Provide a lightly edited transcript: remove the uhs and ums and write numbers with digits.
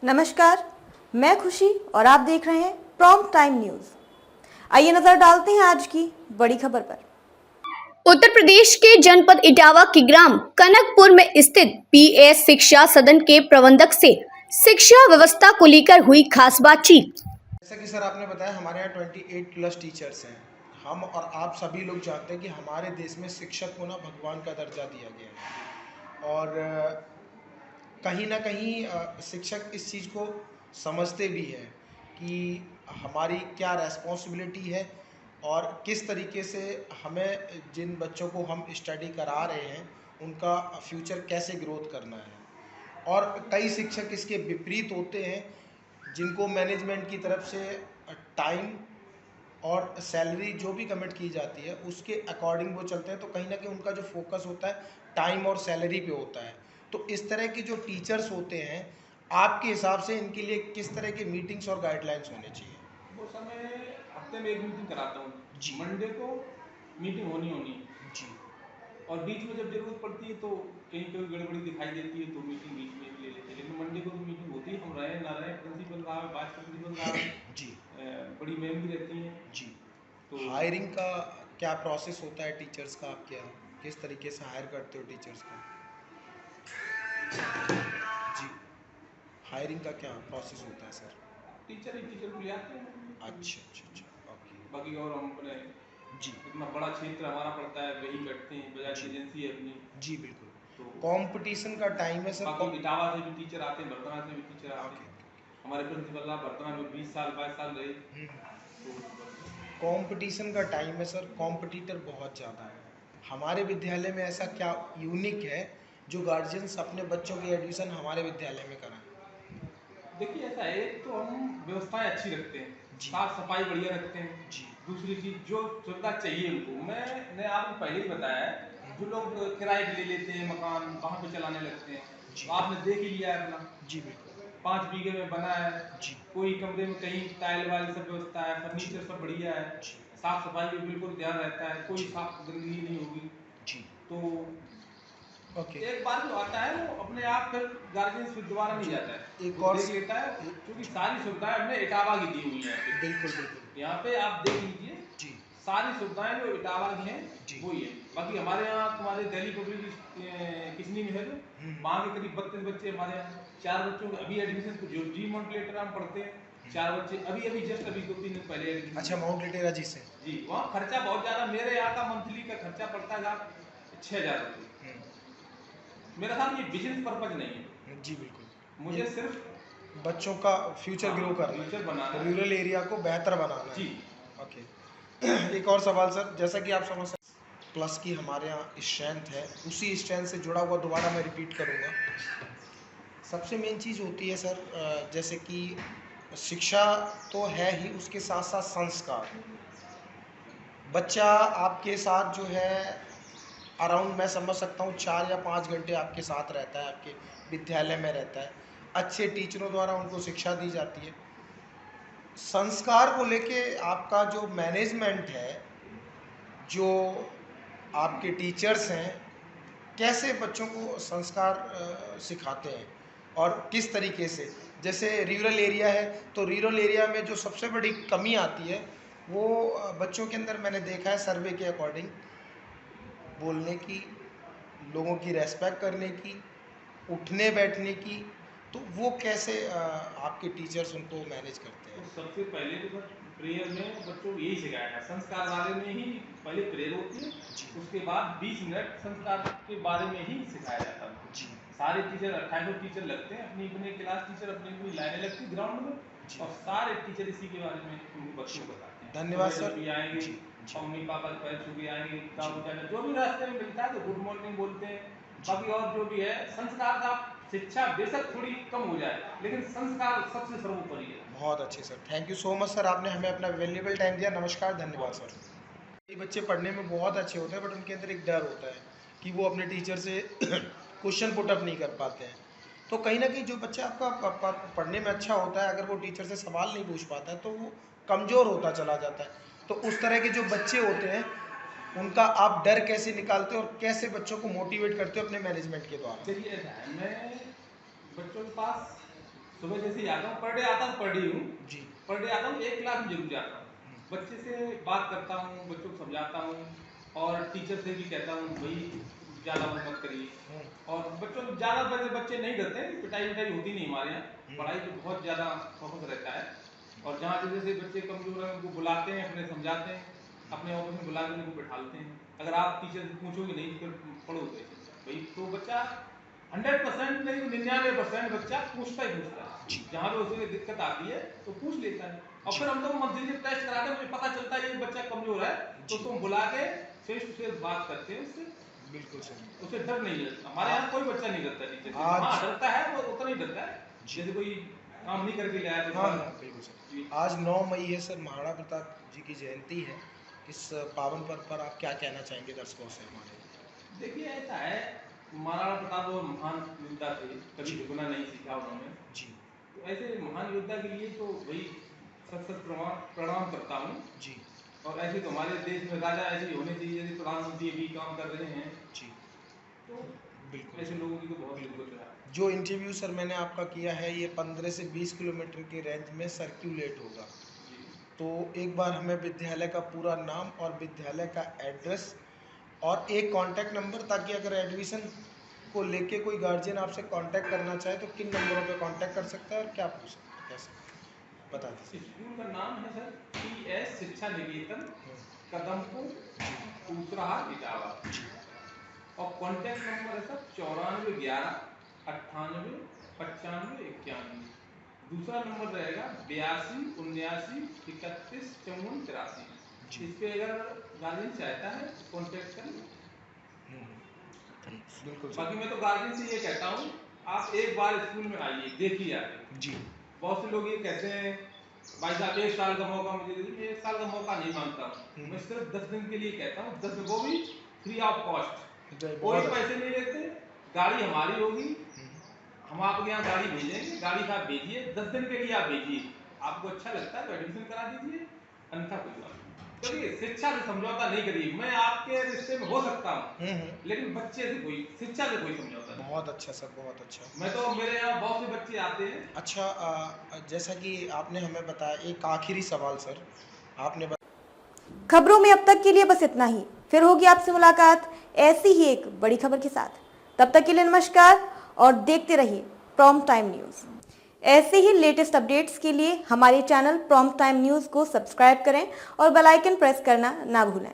नमस्कार, मैं खुशी और आप देख रहे हैं प्रॉम्प्ट टाइम न्यूज। आइए नजर डालते हैं आज की बड़ी खबर पर। उत्तर प्रदेश के जनपद इटावा के ग्राम कनकपुर में स्थित पीएस शिक्षा सदन के प्रबंधक से शिक्षा व्यवस्था को लेकर हुई खास बातचीत। जैसा कि सर आपने बताया, हमारे यहाँ 28 प्लस टीचर्स हैं। हम और आप सभी लोग जानते हैं कि हमारे देश में शिक्षक को ना भगवान का दर्जा दिया गया है और कहीं ना कहीं शिक्षक इस चीज़ को समझते भी हैं कि हमारी क्या रेस्पॉन्सिबिलिटी है और किस तरीके से हमें जिन बच्चों को हम स्टडी करा रहे हैं उनका फ्यूचर कैसे ग्रोथ करना है। और कई शिक्षक इसके विपरीत होते हैं जिनको मैनेजमेंट की तरफ से टाइम और सैलरी जो भी कमिट की जाती है उसके अकॉर्डिंग वो चलते हैं, तो कहीं ना कहीं उनका जो फोकस होता है टाइम और सैलरी पे होता है। तो इस तरह के जो टीचर्स होते हैं, आपके हिसाब से इनके लिए किस तरह के मीटिंग्स और गाइडलाइंस होने चाहिए? वो सब मैं हफ्ते में एक मीटिंग कराता हूँ जी। मंडे को मीटिंग होनी जी। और बीच में जब जरूरत पड़ती है तो कहीं कोई गड़बड़ी दिखाई देती है तो मीटिंग बीच में भी ले लेते हैं, लेकिन मंडे को तो मीटिंग होती है। हम रहे ना रहे, प्रिंसिपल साहब, वाइस प्रिंसिपल साहब, जी। बड़ी मैम भी रहती हैं। जी। तो हायरिंग का क्या प्रोसेस होता है टीचर्स का आपके यहाँ? किस तरीके से हायर करते हो टीचर्स को? जी। हायरिंग का क्या प्रोसेस होता है सर? टीचर ही टीचर को ले आते हैं। अच्छा अच्छा अच्छा, ओके। बाकी और हम अपने जी। इतना बड़ा क्षेत्र हमारा पड़ता है, वही बैठते हैं, बजाज जी। एजेंसी है अपनी। जी बिल्कुल। तो कंपटीशन का टाइम है सर। बाकी इटावा से भी टीचर आते हैं, बर्तना से भी टीचर आते ओके हैं। ओके। हमारे प्रिंसिपल साहब बर्तना में 20 साल 22 साल रहे। तो कंपटीशन का टाइम है सर, कॉम्पिटिटर बहुत ज़्यादा है। हमारे विद्यालय में ऐसा क्या यूनिक है जो गार्जियंस अपने बच्चों की एडमिशन हमारे विद्यालय में कराएं? देखिए ऐसा है, एक तो हम व्यवस्थाएं अच्छी रखते हैं, जी। साफ सफाई बढ़िया रखते हैं। जी। दूसरी चीज जो सुविधा चाहिए उनको, मैंने आपको पहले ही बताया है, जो लोग किराए पे ले लेते हैं मकान, वहां पे चलाने लगते हैं। जी। तो आपने देख ही लिया है अपना, जी बिल्कुल। 5 बीघे में बना है, जी। कोई कमरे में कहीं टाइल वाइल सब व्यवस्था है, जी। फर्नीचर सब बढ़िया है, जी। साफ सफाई भी बिल्कुल ध्यान रहता है, कोई जी। साफ गंदगी नहीं होगी। जी। तो ओके। एक बार जो आता है वो अपने आप फिर गार्जियन फिर दोबारा नहीं जी। जाता है, एक वो और देख लेता है, क्योंकि सारी सुविधाएं हमने इटावा की दी हुई है। बिल्कुल बिल्कुल। यहाँ पे आप देख लीजिए, जी। सारी सुविधाएं जो इटावा की हैं जी। वही है। बाकी हमारे यहाँ तुम्हारे दिल्ली पब्लिक किसनी में है जो, वहाँ के करीब 32 बच्चे हमारे यहाँ, 4 बच्चों के अभी एडमिशन, जो जी माउंट लेटर हम पढ़ते हैं, 4 बच्चे अभी अभी जस्ट अभी 2-3 दिन पहले एडमिशन। अच्छा, माउंट लिटेरा जी से। जी, वहाँ खर्चा बहुत ज़्यादा, मेरे यहाँ का मंथली का खर्चा पड़ता है 6,000 रुपये। मेरा साथ ये बिजनेस पर्पज नहीं है, जी बिल्कुल। मुझे सिर्फ बच्चों का फ्यूचर हाँ, ग्रो करना फ्यूचर है, बनाना है। रूरल एरिया को बेहतर बनाना जी। है। ओके। एक और सवाल सर, जैसा कि आप समझ सकते प्लस की हमारे यहाँ स्ट्रेंथ है, उसी स्ट्रेंथ से जुड़ा हुआ दोबारा मैं रिपीट करूँगा। सबसे मेन चीज़ होती है सर, जैसे कि शिक्षा तो है ही, उसके साथ साथ संस्कार। बच्चा आपके साथ जो है अराउंड, मैं समझ सकता हूँ 4 या 5 घंटे आपके साथ रहता है, आपके विद्यालय में रहता है। अच्छे टीचरों द्वारा उनको शिक्षा दी जाती है। संस्कार को लेके आपका जो मैनेजमेंट है, जो आपके टीचर्स हैं, कैसे बच्चों को संस्कार सिखाते हैं और किस तरीके से? जैसे रूरल एरिया है, तो रूरल एरिया में जो सबसे बड़ी कमी आती है वो बच्चों के अंदर मैंने देखा है सर्वे के अकॉर्डिंग, बोलने की, लोगों की रेस्पेक्ट करने की, उठने बैठने की। तो वो कैसे आपके टीचर्स उनको मैनेज करते तो हैं? सबसे पहले तो सर प्रेयर में बच्चों को यही सिखाया था, संस्कार वाले में ही पहले प्रेयर होती है, जी। उसके बाद 20 मिनट संस्कार के बारे में ही सिखाया जाता है। जी। सारे टीचर 28 टीचर लगते हैं, अपनी अपनी क्लास टीचर अपनी अपनी लाइनें लगती ग्राउंड में, जी। और सारे टीचर इसी के बारे में उनको बच्चों को बताते हैं। धन्यवाद सुबह सर। जब भी आएंगे, जी। जी। मम्मी पापा के पैर छू के आएंगे, जो भी रास्ते में मिलता है तो गुड मॉर्निंग बोलते हैं। बाकी और जो भी है संस्कार का, शिक्षा बेशक थोड़ी कम हो जाए लेकिन संस्कार सबसे सर्वोपरि है। बहुत अच्छे sir, thank you so much sir, आपने हमें अपना वैल्यूएबल टाइम दिया। नमस्कार, धन्यवाद सर। ये बच्चे पढ़ने में बहुत अच्छे होते हैं, बट उनके अंदर एक डर होता है कि वो अपने टीचर से क्वेश्चन पुट अप नहीं कर पाते हैं। तो कहीं ना कहीं जो बच्चा आपका पढ़ने में अच्छा होता है, अगर वो टीचर से सवाल नहीं पूछ पाता है तो वो कमज़ोर होता चला जाता है। तो उस तरह के जो बच्चे होते हैं उनका आप डर कैसे निकालते हो और कैसे बच्चों को मोटिवेट करते हो अपने मैनेजमेंट के द्वारा? देखिए ऐसा है, मैं बच्चों के पास सुबह जैसे ही आता हूँ, पर डे आता हूँ, पर डे हूँ जी पर डे आता हूँ, एक क्लास में जरूर जाता हूँ, बच्चे से बात करता हूँ, बच्चों को समझाता हूँ और टीचर से भी कहता हूँ भाई ज़्यादा मत करिए। और बच्चों ज़्यादा बच्चे नहीं डरते, पिटाई विटाई होती नहीं हमारे यहाँ, पढ़ाई पे बहुत ज़्यादा फोकस रहता है। और जहाँ जैसे बच्चे कमजोर हैं उनको बुलाते हैं, अपने समझाते हैं, अपने ऑफिस में बुला कर उनको बैठाते हैं। अगर आप टीचर से पूछोगे नहीं फिर पढ़ो कैसे भाई, तो बच्चा 100% नहीं 99% बच्चा पूछता ही पूछता है, जहाँ पे उसे दिक्कत आती है तो पूछ लेता है। और फिर हम तो मंथली टेस्ट कराते हैं, मुझे पता चलता है ये बच्चा कमजोर है तो तुम बुला के फेस टू फेस बात करते हैं उससे। बिल्कुल सही। उसे डर नहीं लगता, हमारे यहाँ कोई बच्चा नहीं डरता टीचर से। आज- हाँ डरता है, वो उतना ही डरता है जैसे कोई काम नहीं करके गया तो हाँ हाँ बिल्कुल सर। आज 9 मई है सर, महाराणा प्रताप जी की जयंती है। इस पावन पर्व पर आप क्या कहना चाहेंगे दर्शकों से हमारे? देखिए ऐसा है, महाराणा प्रताप वो महान योद्धा थे, कभी झुकना नहीं सीखा उन्होंने। जी तो ऐसे महान योद्धा के लिए तो वही सत सत प्रणाम करता हूँ। जी और ऐसे तो हमारे देश में राजा ऐसे ही होने चाहिए, जैसे प्रधानमंत्री भी काम कर रहे हैं, जी तो बिल्कुल ऐसे सर। लोगों की तो बहुत जरूरत है। जो इंटरव्यू सर मैंने आपका किया है ये 15 से 20 किलोमीटर के रेंज में सर्कुलेट होगा, जी तो एक बार हमें विद्यालय का पूरा नाम और विद्यालय का एड्रेस और एक कांटेक्ट नंबर, ताकि अगर एडमिशन को लेके कोई गार्जियन आपसे कांटेक्ट करना चाहे तो किन नंबरों पे कांटेक्ट कर सकता है और क्या पूछ सकता है, कैसे बता दीजिए। स्कूल का नाम है सर PS शिक्षा निकेतन, कदमपुर, दूसरा इटावा। और कॉन्टैक्ट नंबर है सर 9411989591। दूसरा नंबर रहेगा 8279315483। इस पे अगर गार्जियन चाहता है कॉन्टैक्ट कर। बिल्कुल बाकी सर। मैं तो गार्जियन से ये कहता हूँ, आप एक बार स्कूल में आइए, देखिए आके। जी बहुत से लोग ये कहते हैं भाई साहब 1 साल का मौका मुझे दे दीजिए। 1 साल का मौका नहीं मांगता हूँ मैं, सिर्फ 10 दिन के लिए कहता हूँ, 10 दिन वो भी फ्री ऑफ कॉस्ट, कोई पैसे नहीं लेते। गाड़ी हमारी होगी, हम आपके यहाँ गाड़ी भेजेंगे, गाड़ी का आप भेजिए, 10 दिन के लिए आप भेजिए, आपको अच्छा लगता है तो एडमिशन करा दीजिए, अन्यथा कोई बात नहीं। क्योंकि शिक्षा से समझौता नहीं करिए। मैं आपके रिश्ते में हो सकता हूँ लेकिन बच्चे से कोई, शिक्षा से कोई समझौता नहीं। बहुत अच्छा सर, बहुत अच्छा। मैं तो, मेरे यहाँ बहुत से बच्चे आते हैं। अच्छा जैसा कि आपने हमें बताया, एक आखिरी सवाल सर, आपने खबरों में अब तक के लिए बस इतना ही, फिर होगी आपसे मुलाकात ऐसी ही एक बड़ी खबर के साथ। तब तक के लिए नमस्कार और देखते रहिए प्रॉम्प्ट टाइम न्यूज़। ऐसे ही लेटेस्ट अपडेट्स के लिए हमारे चैनल प्रॉम्प्ट टाइम न्यूज़ को सब्सक्राइब करें और बेल आइकन प्रेस करना ना भूलें।